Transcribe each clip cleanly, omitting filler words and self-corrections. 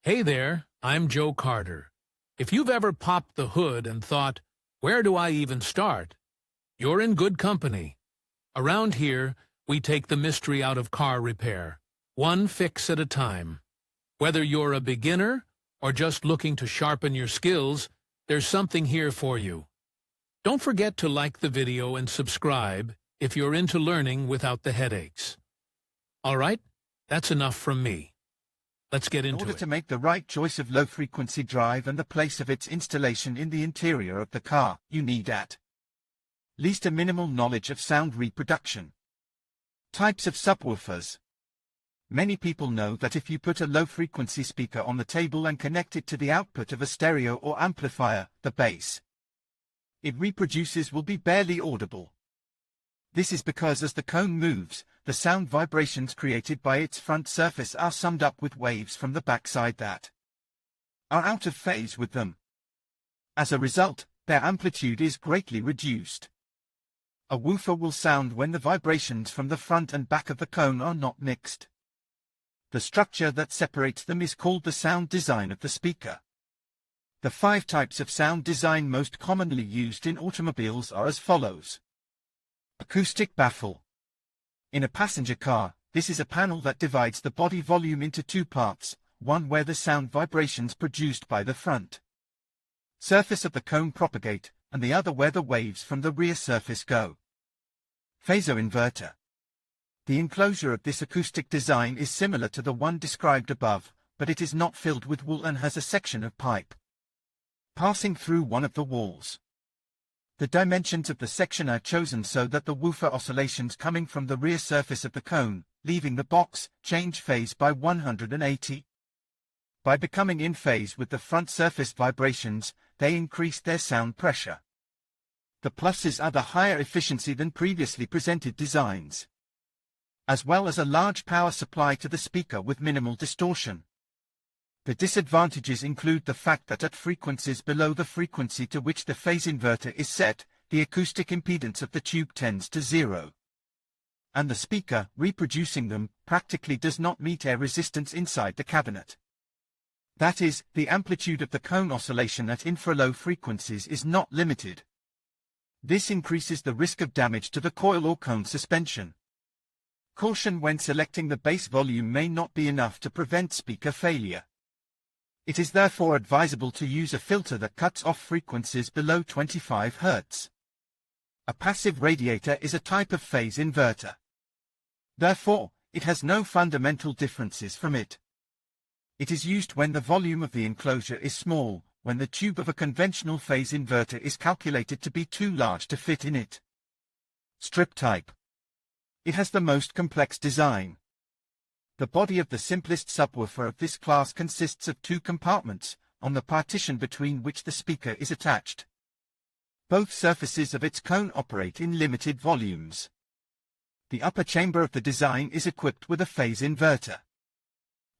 Hey there, I'm Joe Carter. If you've ever popped the hood and thought, where do I even start? You're in good company. Around here, we take the mystery out of car repair, one fix at a time. Whether you're a beginner or just looking to sharpen your skills, there's something here for you. Don't forget to like the video and subscribe if you're into learning without the headaches. All right, that's enough from me. Let's get into it. In order to make the right choice of low-frequency drive and the place of its installation in the interior of the car, you need at least a minimal knowledge of sound reproduction. Types of subwoofers. Many people know that if you put a low-frequency speaker on the table and connect it to the output of a stereo or amplifier, the bass it reproduces will be barely audible. This is because as the cone moves, the sound vibrations created by its front surface are summed up with waves from the backside that are out of phase with them. As a result, their amplitude is greatly reduced. A woofer will sound when the vibrations from the front and back of the cone are not mixed. The structure that separates them is called the sound design of the speaker. The 5 types of sound design most commonly used in automobiles are as follows. Acoustic baffle. In a passenger car, this is a panel that divides the body volume into 2 parts, one where the sound vibrations produced by the front surface of the cone propagate, and the other where the waves from the rear surface go. Phaser inverter. The enclosure of this acoustic design is similar to the one described above, but it is not filled with wool and has a section of pipe passing through one of the walls. The dimensions of the section are chosen so that the woofer oscillations coming from the rear surface of the cone, leaving the box, change phase by 180. By becoming in phase with the front surface vibrations, they increase their sound pressure. The pluses are the higher efficiency than previously presented designs, as well as a large power supply to the speaker with minimal distortion. The disadvantages include the fact that at frequencies below the frequency to which the phase inverter is set, the acoustic impedance of the tube tends to 0. And the speaker, reproducing them, practically does not meet air resistance inside the cabinet. That is, the amplitude of the cone oscillation at infralow frequencies is not limited. This increases the risk of damage to the coil or cone suspension. Caution when selecting the bass volume may not be enough to prevent speaker failure. It is therefore advisable to use a filter that cuts off frequencies below 25 Hz. A passive radiator is a type of phase inverter. Therefore, it has no fundamental differences from it. It is used when the volume of the enclosure is small, when the tube of a conventional phase inverter is calculated to be too large to fit in it. Strip type. It has the most complex design. The body of the simplest subwoofer of this class consists of 2 compartments, on the partition between which the speaker is attached. Both surfaces of its cone operate in limited volumes. The upper chamber of the design is equipped with a phase inverter.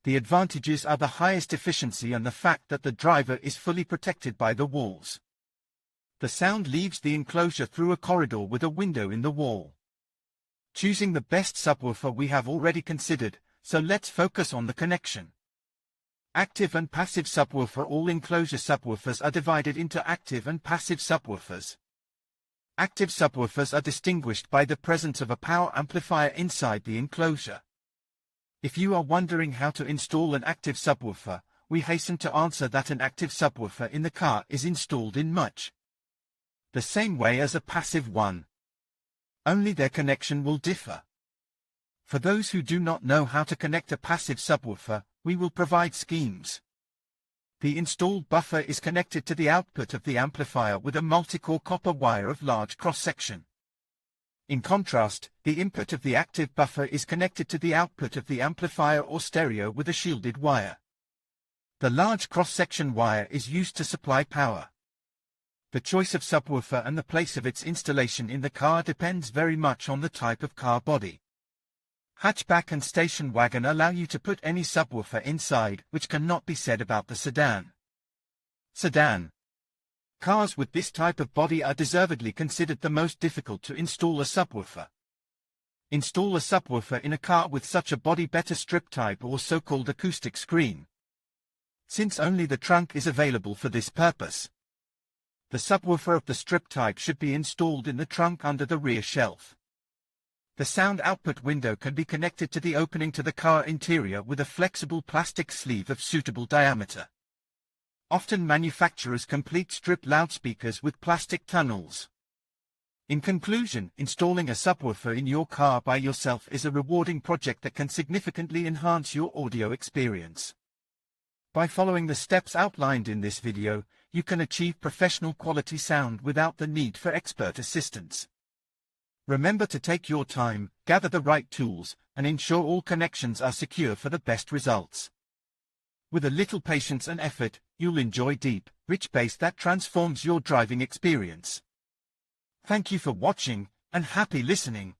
The advantages are the highest efficiency and the fact that the driver is fully protected by the walls. The sound leaves the enclosure through a corridor with a window in the wall. Choosing the best subwoofer we have already considered, so let's focus on the connection. Active and passive subwoofer. All enclosure subwoofers are divided into active and passive subwoofers. Active subwoofers are distinguished by the presence of a power amplifier inside the enclosure. If you are wondering how to install an active subwoofer, we hasten to answer that an active subwoofer in the car is installed in much the same way as a passive one. Only their connection will differ. For those who do not know how to connect a passive subwoofer, we will provide schemes. The installed buffer is connected to the output of the amplifier with a multi-core copper wire of large cross-section. In contrast, the input of the active buffer is connected to the output of the amplifier or stereo with a shielded wire. The large cross-section wire is used to supply power. The choice of subwoofer and the place of its installation in the car depends very much on the type of car body. Hatchback and station wagon allow you to put any subwoofer inside, which cannot be said about the sedan. Sedan. Cars with this type of body are deservedly considered the most difficult to install a subwoofer. Install a subwoofer in a car with such a body. Better strip type or so-called acoustic screen. since only the trunk is available for this purpose. The subwoofer of the strip type should be installed in the trunk under the rear shelf. The sound output window can be connected to the opening to the car interior with a flexible plastic sleeve of suitable diameter. Often manufacturers complete strip loudspeakers with plastic tunnels. In conclusion, installing a subwoofer in your car by yourself is a rewarding project that can significantly enhance your audio experience. By following the steps outlined in this video, you can achieve professional quality sound without the need for expert assistance. Remember to take your time, gather the right tools, and ensure all connections are secure for the best results. With a little patience and effort, you'll enjoy deep, rich bass that transforms your driving experience. Thank you for watching, and happy listening.